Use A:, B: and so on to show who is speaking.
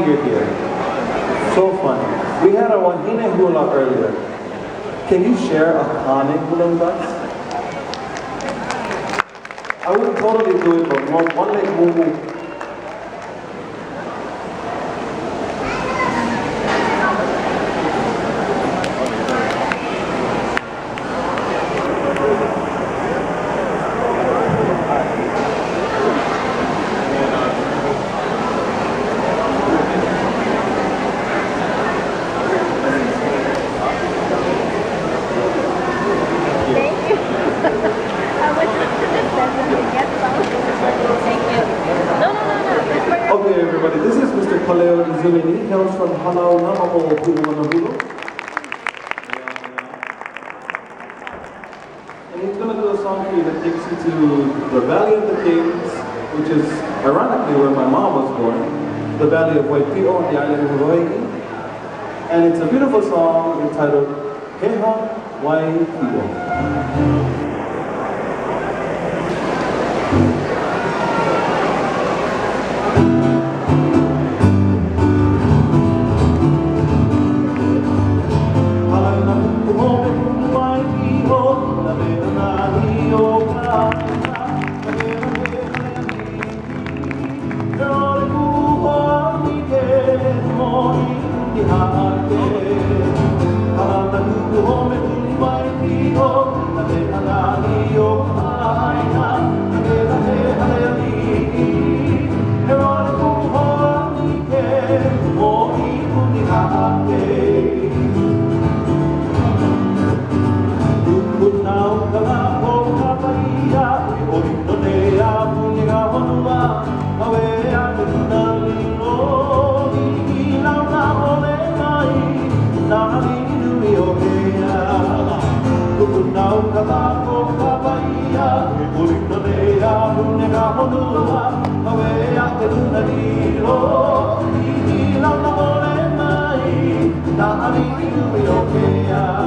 A: you're here. So funny. We had a wahine hula earlier. Can you share a kane hula with us? I would totally do it, but one leg move. Okay, everybody, this is Mr. Kaleo Izumi. He hails from Halau, Mamo, Pu'uanahulu. And he's going to do a song for you that takes you to the Valley of the Kings, which is ironically where my mom was born, the Valley of Waipi'o on the island of Hawaii. And it's a beautiful song entitled Heha, Waipi'o.
B: Nah, I need you to be okay.